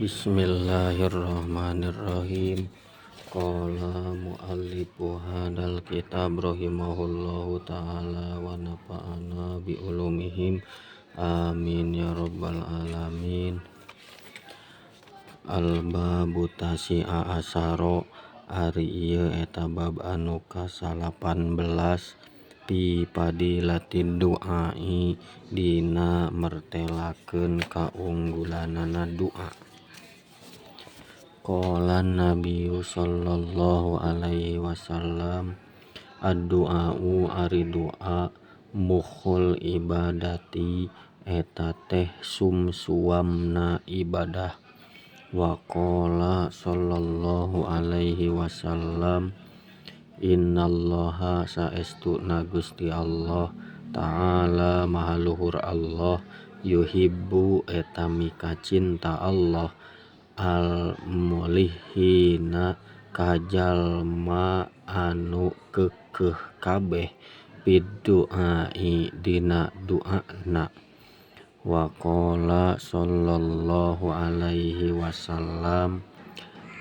Bismillahirrahmanirrahim. Qala muallifu hadal kitab rahimahullahu ta'ala wa nafa'ana bi ulumihim amin ya rabbal alamin. Al-babu tasi'a asaro ari ieu eta bab anu ka-18 fi fadilatid du'ai dina mertelakeun kaunggulanana doa. Qala Nabiyyu sallallahu alaihi wasallam ad-du'a'u ari doa mukhul ibadati eta teh sumsuamna ibadah. Wa qala sallallahu alaihi wasallam innallaha saestuna Gusti Allah ta'ala maha luhur Allah yuhibbu eta mika cinta Allah al mulihina kajalma anu keukeuh kabeh bidduai dina doana. Wa qala sallallahu alaihi wasallam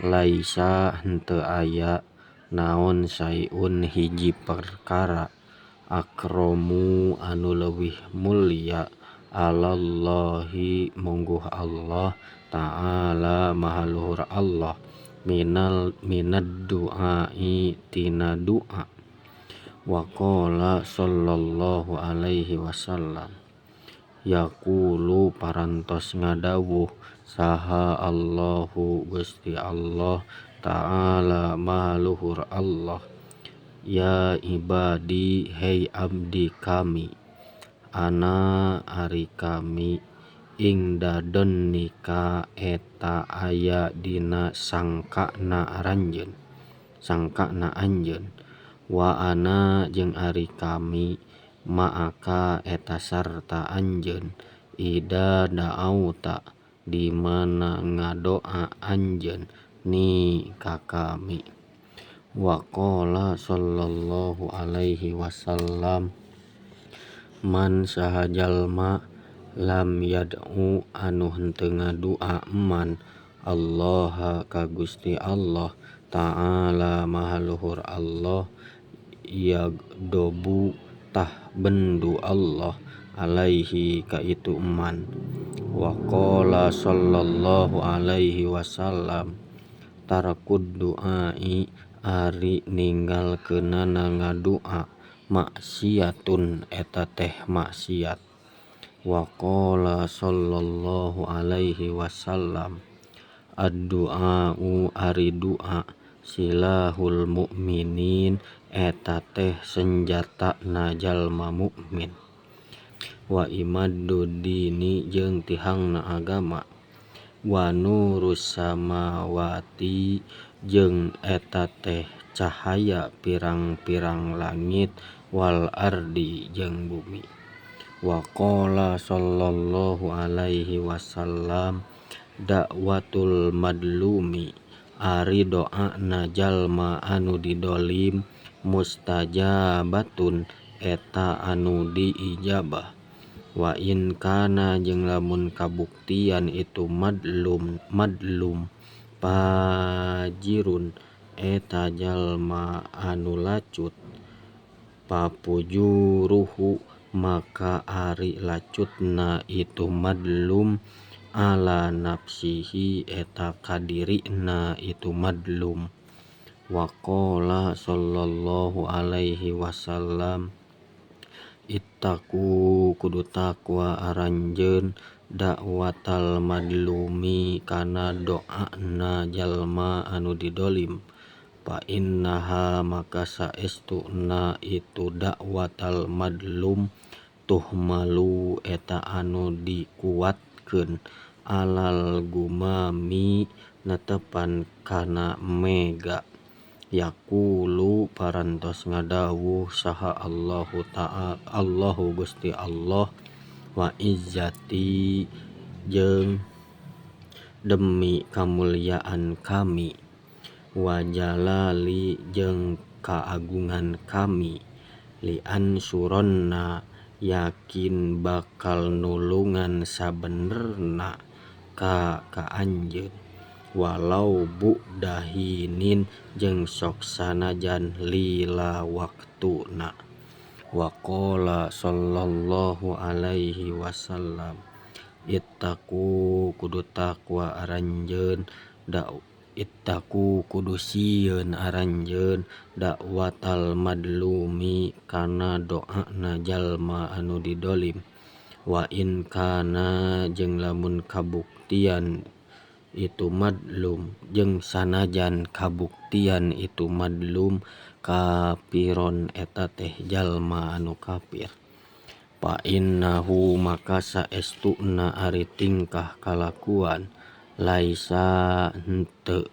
laisa henteu aya naon sayun hiji perkara akramu anu leuwih mulia alallahi mungguh Allah ta'ala maha luhur Allah minad du'ai tina doa. Wa qala sallallahu alaihi wasallam yaqulu parantos ngadawuh saha Allahu Gusti Allah ta'ala maha luhur Allah ya ibadi hei abdi kami ana ari kami ing daden nika eta aya dina sangkana anjeun wa ana jeung ari kami ma'aka eta sarta anjeun ida da'auta di mana ngadoa anjeun ni ka kami. Wa qala sallallahu alaihi wasallam man saha jalma lam yad'u anu henteu ngadoa man Allah ka Gusti Allah ta'ala maha luhur Allah yagdobu tah bendu Allah alaihi ka itu man. Wa qala sallallahu alaihi wasallam tarakud du'ai ari ninggalkeunana ngadoa maksiatun eta teh maksiat. Wa qala sallallahu alaihi wasallam ad-du'a'u ari doa silahul mu'minin eta teh senjatana jalma mukmin. Wa imaddud dini jeung tihangna agama wa nurus samawati jeung eta teh cahaya pirang-pirang langit wal ardi jeung bumi. Wa qala sallallahu alaihi wasallam da'watul madlumi ari doana jalma anu didolim mustajabatun eta anu diijabah. Wa in kana jeung lamun kabuktian itu madlum pajirun eta jalma anu lacut papujuruhu maka ari lacutna itu madlum ala nafsihi eta kadirina itu madlum. Wa qala sallallahu alaihi wasallam ittaqu kudu takwa aranjeun da'watal madlumi kana doana jalma anu didolim fa innaha maka saestuna itu da'watal madlum tuhmalu eta anu dikuatkeun alal gumami netepan kana mega. Yaqulu parantos ngadawuh saha Allahu ta'ala Allahu Gusti Allah wa izzati jeung demi kamuliaan kami wa jalali jeung kaagungan kami li ansuronna yakin bakal nulungan sabenerna ka anjeun walau bu'dahinin jeung sok sanajan lila waktuna. Waqala sallallahu alaihi wasallam ittaqu kudu takwa aranjeun ittaqu kudu sieun aranjeun dakwatal madlumi kana doana jalma anu didolim. Wa in kana jeung lamun kabuktian itu madlum jeung sanajan kabuktian itu madlum kafiron eta teh jalma anu kafir. Fa innahu maka saestuna ari tingkah kalakuan laisa henteu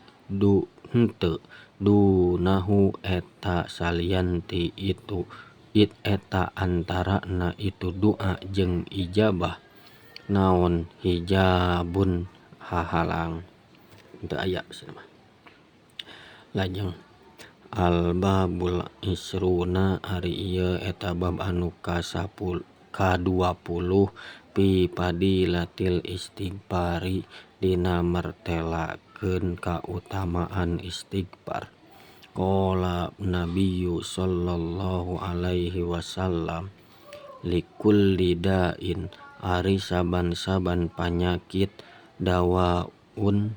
dunahu eta salianti itu eta antarana itu doa jeung ijabah naon hijabun hahalang teu aya cenah mah. Lajeng al-babul isruna ari ieu eta bab anu ka-20 fi fadilatil istighfari dina martelakeun kautamaan istighfar. Qala nabiyyu sallallahu alaihi wasallam likulli da'in ari saban-saban panyakit dawaun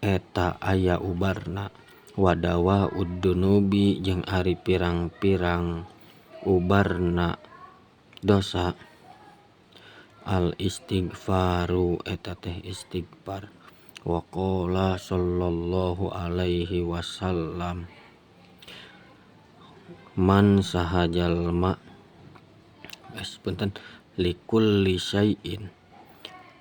eta aya ubarna wadawa uddunubi jeung ari pirang-pirang ubarna dosa al istighfaru eta teh istighfar. Wa qala sallallahu alaihi wasallam man sahajalma likulli syai'in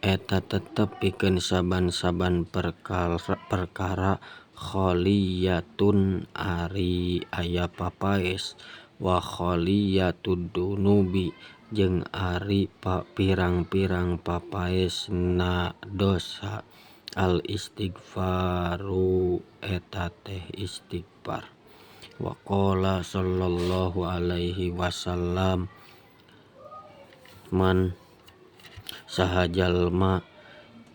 eta tetep pikeun saban-saban perkara kholiyatun ari aya papaes wa kholiyatud dunubi jeung ari pirang-pirang papaesna dosa al istighfaru eta teh istighfar. Wa qala sallallahu alaihi wasallam man sahajalma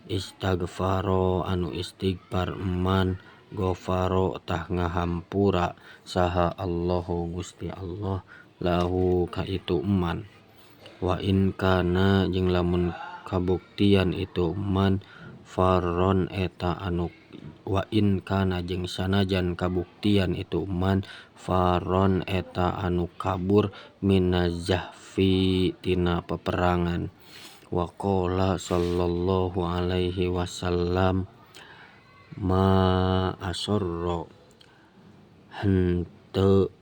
istighfaro anu istighfar man ghafaro tah ngahampura saha Allahu Gusti Allah lahu ka itu man. Wa in kana jeung lamun kabuktian itu man farron eta anu wa in kana jeung sanajan kabuktian itu man farron eta anu kabur minazahfi tina peperangan. Wa qala sallallahu alaihi wasallam ma asorro henteu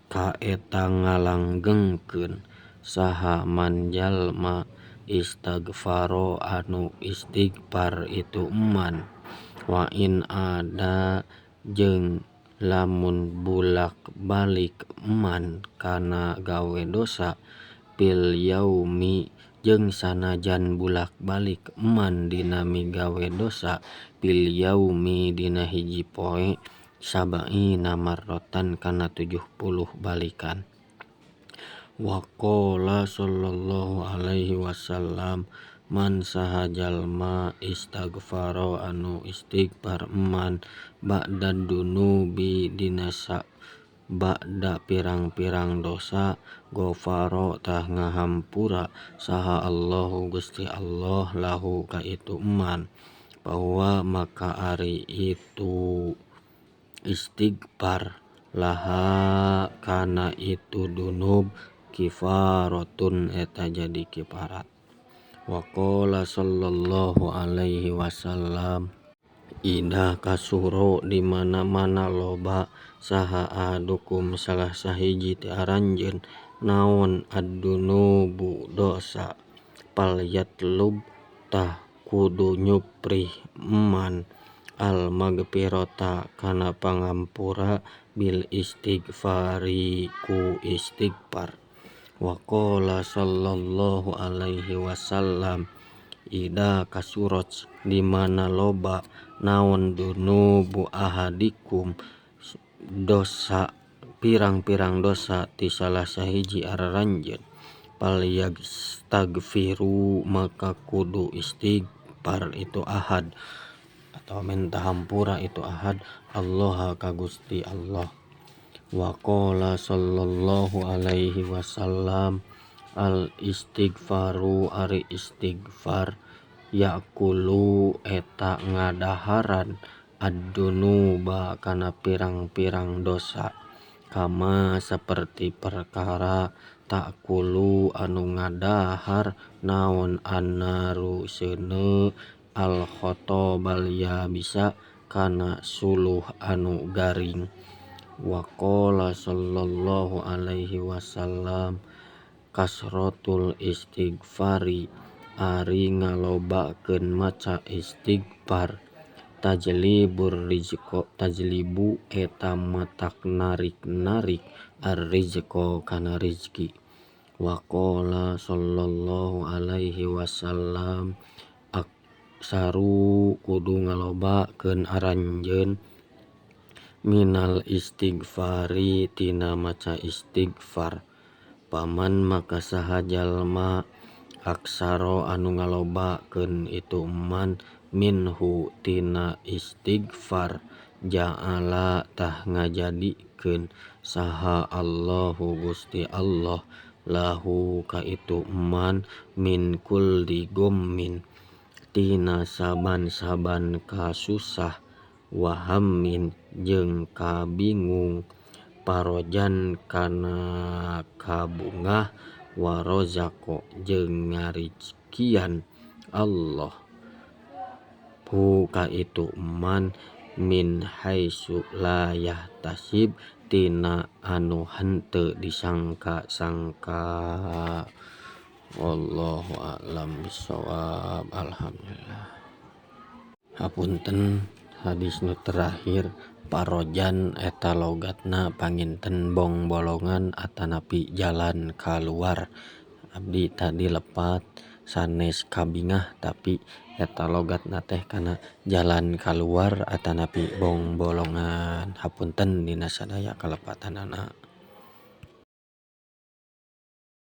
ka eta ngalanggengkeun saha man jalma istighfaro anu istighfar itu man. Wa in ada jeung lamun bulak balik man kana gawe dosa pil yaumi jeung sanajan bulak balik man dina migawe dosa pil yaumi dina hiji poe sab'ina marrotan kana 70 balikan. Wa qala sallallahu alaihi wasallam man sahajalma istighfaro anu istighfar man ba'da dunubi dina ba'da pirang-pirang dosa ghafaro tah ngahampura saha Allahu Gusti Allah lahu ka itu man. Bahwa maka ari itu istighfar laha kana itu dunub kifaratun eta jadi kifarat. Wa qala sallallahu alaihi wasallam ida kasuro di mana-mana loba saha ahadukum salah sahiji ti aranjeun naon ad-dunubu dosa pal yatlub tah kudu nyuprih man al magfirata kana pangampura bil istighfari ku istighfar. Wa qala sallallahu alaihi wasallam ida kasuroj di mana loba naon dunubu ahadikum dosa pirang-pirang dosa ti salah sahiji araranjeun Falyastagfiru maka kudu istighfar itu ahad atau minta hampura itu ahad Allah ka Gusti Allah. Wa qala sallallahu alaihi wasallam al istighfaru ari istighfar yakulu eta ngadaharan ad-dunuba kana pirang-pirang dosa kama seperti perkara takulu anu ngadahar naon annaru seuneu al khotobal ya bisa kana suluh anu garing. Wa qala sallallahu alaihi wasallam kasrotul istighfari ari ngalobakeun maca istighfar tajlibu eta matak narik ar-rizqo kana rizki. Wa qala sallallahu alaihi wasallam aksaru kudu ngalobakeun aranjeun minal istighfari tina maca istighfar. Paman maka saha jalma aksaro anu ngalobakeun itu man minhu tina istighfar ja'ala tah ngajadikeun saha Allahu Gusti Allah lahu ka itu man min kulli gummin tina saban-saban kasusah wahammin jeung kabingung parojan kana kabungah warozako jeung ngarizkian Allah hu ka itu man min haitsu la yahtasib tina anu henteu disangka-sangka. Wallahu a'lam bishawab. Alhamdulillah. Hapunten hadis nu terakhir parojan eta logatna panginten bong bolongan atanapi jalan kaluar. Abdi tadi lepat sanes kabingah tapi eta logatna teh kana jalan kaluar atanapi bong bolongan. Hapunten dina sadaya kalepatanana.